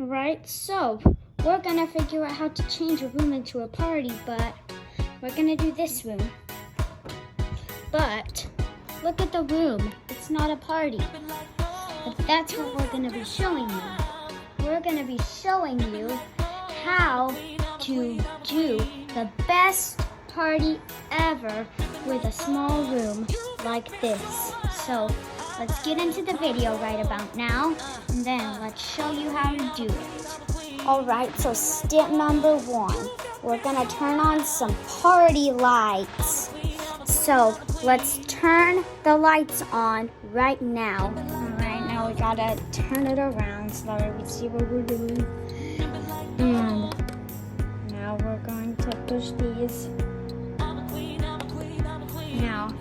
Right, so we're gonna figure out how to change a room into a party, but we're gonna do this room. But look at the room, it's not a party. But that's what we're gonna be showing you. We're gonna be showing you how to do the best party ever with a small room like this. So let's get into the video right about now, and then let's show you how to do it. Alright, so step number 1, we're gonna turn on some party lights. So let's turn the lights on right now. Alright, now we gotta turn it around so that we see what we're doing. And now we're going to push these. Now,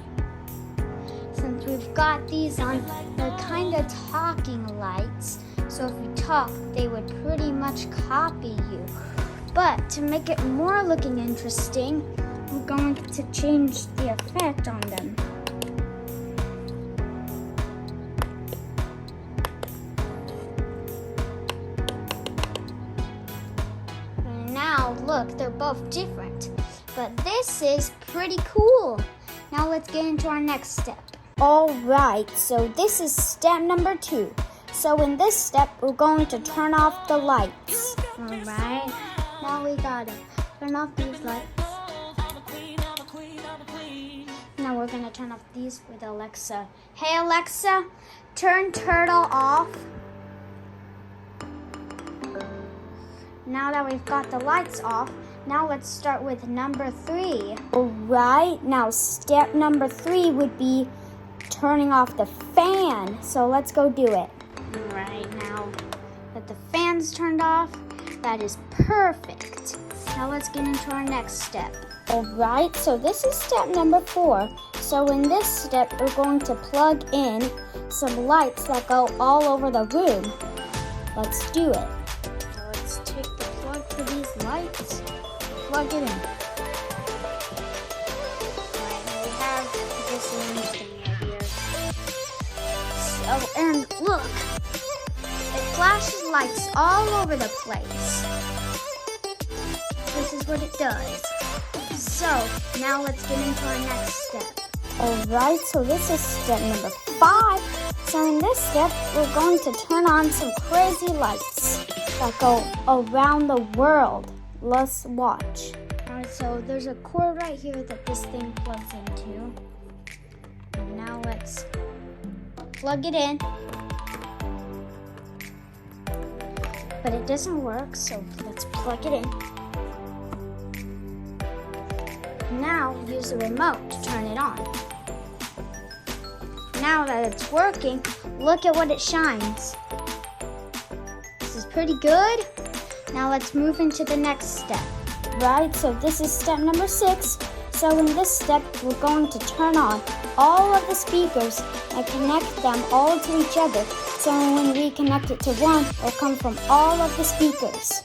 since we've got these on, they're kind of talking lights. So if you talk, they would pretty much copy you. But to make it more looking interesting, we're going to change the effect on them. And now look, they're both different. But this is pretty cool. Now let's get into our next step. Alright, so this is step number 2. So in this step, we're going to turn off the lights. Alright, now we gotta turn off these lights. Now we're gonna turn off these with Alexa. Hey Alexa, turn turtle off. Now that we've got the lights off, now let's start with number 3. Alright, now step number 3 would be turning off the fan. So let's go do it. Alright, now that the fan's turned off, that is perfect. Now let's get into our next step. Alright, so this is step number 4. So in this step, we're going to plug in some lights that go all over the room. Let's do it. So let's take the plug for these lights, plug it in. Alright, now we have this orange thing right here. So, and look, it flashes lights all over the place. This is what it does. So, now let's get into our next step. Alright, so this is step number 5. So in this step, we're going to turn on some crazy lights that go around the world. Let's watch. Alright, so there's a cord right here that this thing plugs into. And now let's plug it in. But it doesn't work, so let's plug it in. Now use the remote to turn it on. Now that it's working, look at what it shines. This is pretty good. Now let's move into the next step. Right, so this is step number 6. So in this step, we're going to turn on all of the speakers and connect them all to each other. So when we connect it to one, it'll come from all of the speakers.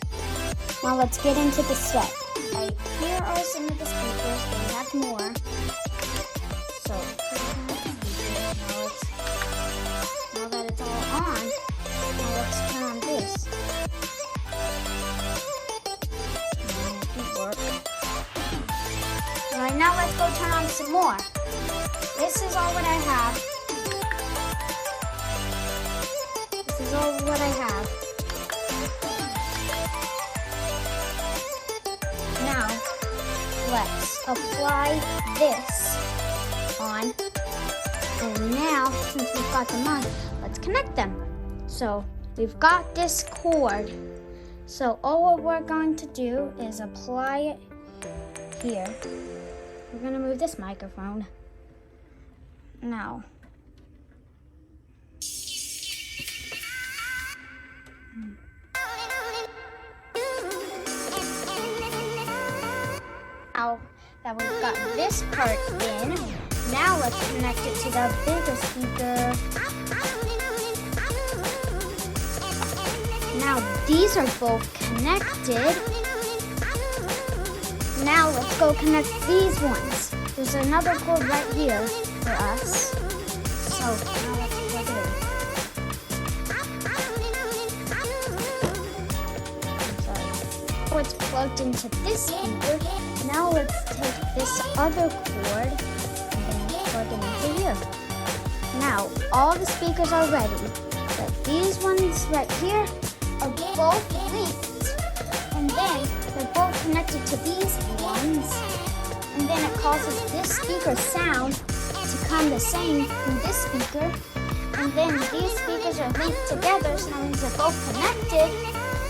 Now let's get into the step. Right, here are some of the speakers, but we have more. So now that it's all on, now let's turn on this. It work. Alright, now let's go turn on some more. This is all what I have. This is all what I have. Now, let's apply this on. And now, since we've got them on, let's connect them. So, we've got this cord. So, all what we're going to do is apply it here. We're going to move this microphone. Now, now that we've got this part in, now let's connect it to the bigger speaker. Now these are both connected. Now let's go connect these ones. There's another cord right here for us. So now let's plug it in. what's plugged into this speaker. Now let's take this other cord and plug it into here. Now, all the speakers are ready, but these ones right here are both linked, and then they're both connected to these ones, and then it causes this speaker's sound to come the same from this speaker, and then these speakers are linked together, so that means they're both connected.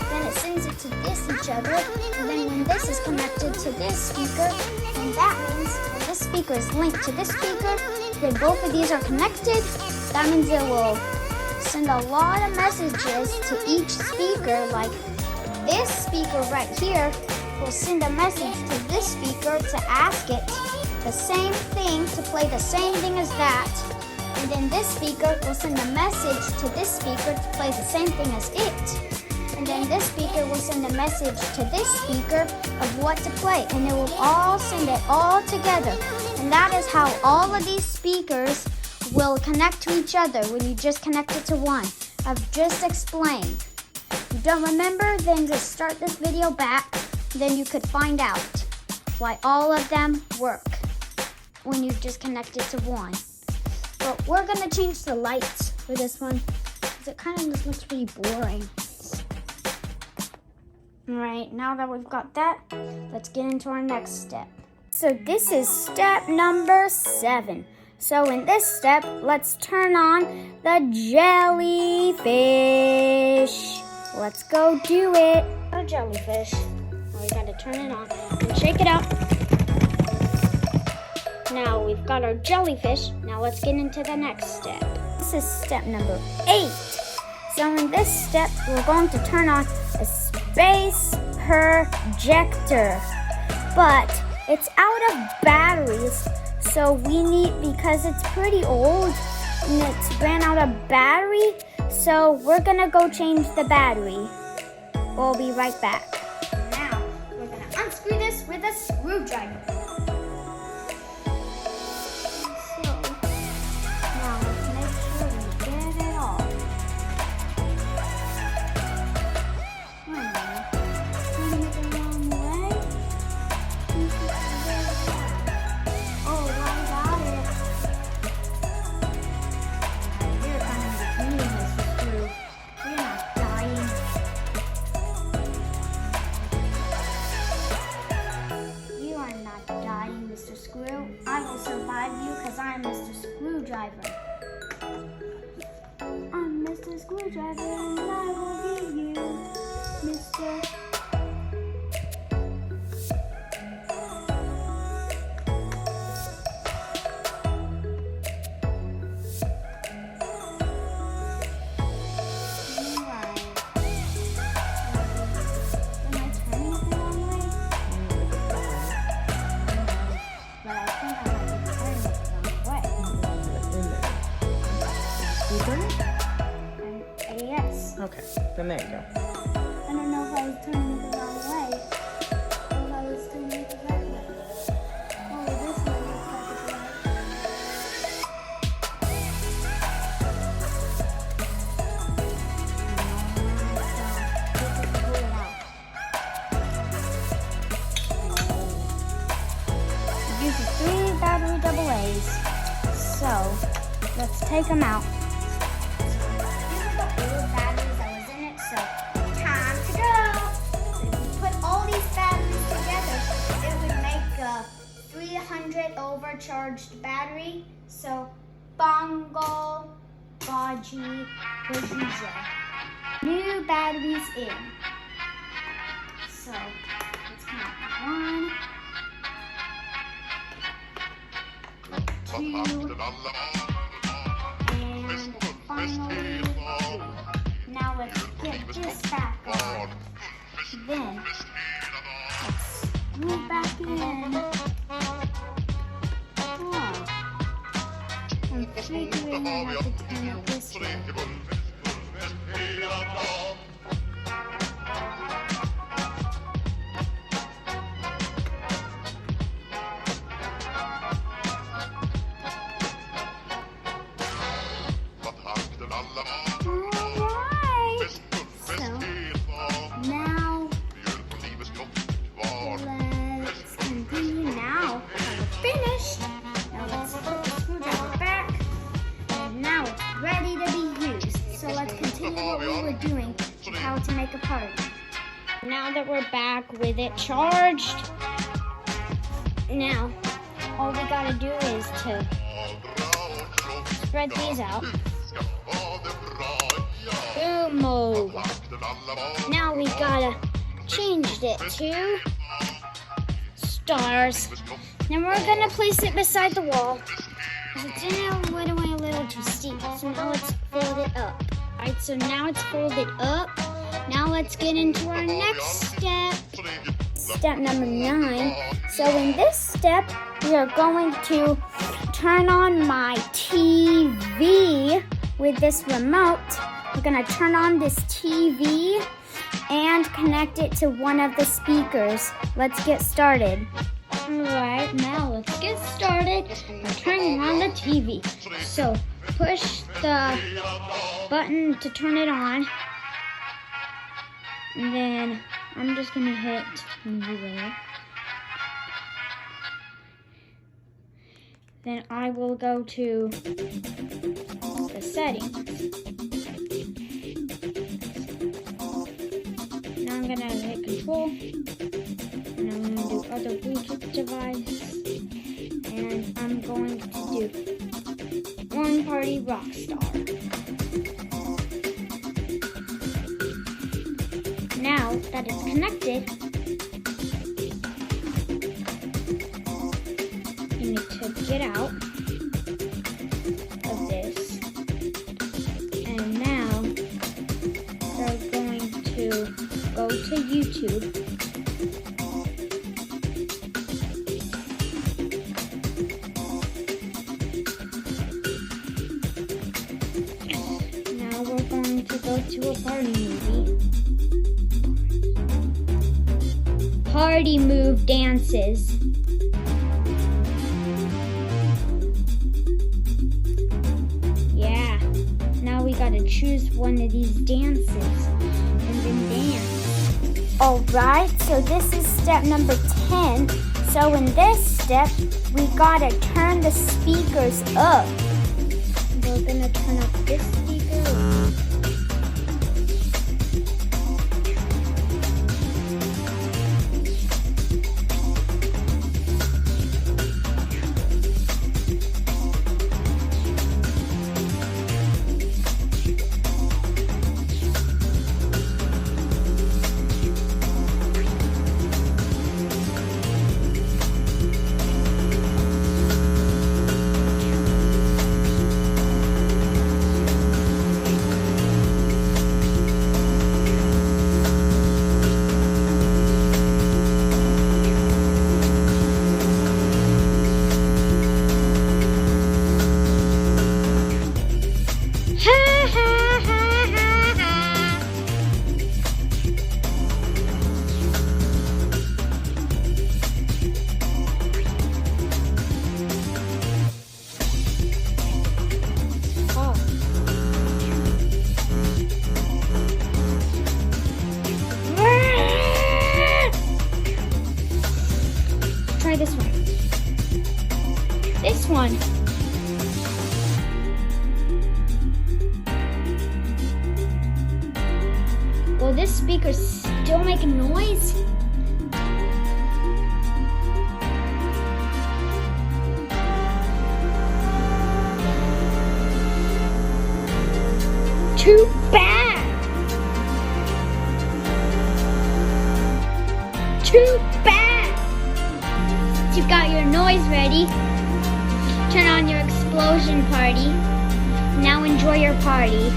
Then it sends it to each other, and then when this is connected to this speaker, then that means when this speaker is linked to this speaker, then both of these are connected. That means it will send a lot of messages to each speaker. Like this speaker right here will send a message to this speaker to ask it the same thing, to play the same thing as that. And then this speaker will send a message to this speaker to play the same thing as it. And then this speaker will send a message to this speaker of what to play. And it will all send it all together. And that is how all of these speakers will connect to each other when you just connect it to one. I've just explained. If you don't remember, then just start this video back. Then you could find out why all of them work when you just connect it to one. But we're going to change the lights for this one because it kind of just looks pretty boring. Alright, now that we've got that, let's get into our next step. So this is step number 7. So in this step, let's turn on the jellyfish. Let's go do it. Our jellyfish. Now we gotta turn it on and shake it out. Now we've got our jellyfish. Now let's get into the next step. This is step number 8. So in this step, we're going to turn on a space projector. But it's out of batteries. So we need, because it's pretty old and it's ran out of battery, so we're gonna go change the battery. We'll be right back. Now, we're gonna unscrew this with a screwdriver. So, now let's make sure we get it all. Turning it the wrong way. Oh, I got it. You're kind of mean, Mr. Screw. You're not dying. You are not dying, Mr. Screw. I will survive you because I'm Mr. Screwdriver. I'm Mr. Screwdriver and I will be you, Mr. Yes. Okay, then there you go. I don't know if I was turning it the wrong way or if I was turning it the right way. Oh, this one is perfect. Pull it out. It uses 3 battery AA's. So, let's take them out. Overcharged battery, so Bongo Baji Bajuja. New batteries in. So let's count 1, 2, and finally 3. Now let's get this back on. Then let's move back in. Figuring I have to turn it this way. Alright. So now make a party. Now that we're back with it charged, now all we gotta do is to spread these out. Boom. Now we gotta change it to stars. Then we're gonna place it beside the wall. It's in a little too steep. So now let's fold it up. Alright, so now it's folded up. Now let's get into our next step. Step number 9. So in this step, we are going to turn on my TV with this remote. We're gonna turn on this TV and connect it to one of the speakers. Let's get started. Alright, now let's get started by turning on the TV. So push the button to turn it on. And then I'm just gonna hit TV. Then I will go to the settings. Now I'm gonna hit control. And I'm gonna do other Bluetooth device. And I'm going to do One Party Rockstar. Now that it's connected, you need to get out of this. And now we're going to go to YouTube. Now we're going to go to a party movie. Party Move Dances. Yeah. Now we gotta choose one of these dances and then dance. Alright, so this is step number 10. So in this step, we gotta turn the speakers up. We're gonna turn up this speaker. Try this one. This one. Will this speaker still make a noise? Too bad. Too bad. You've got your noise ready. Turn on your explosion party. Now enjoy your party.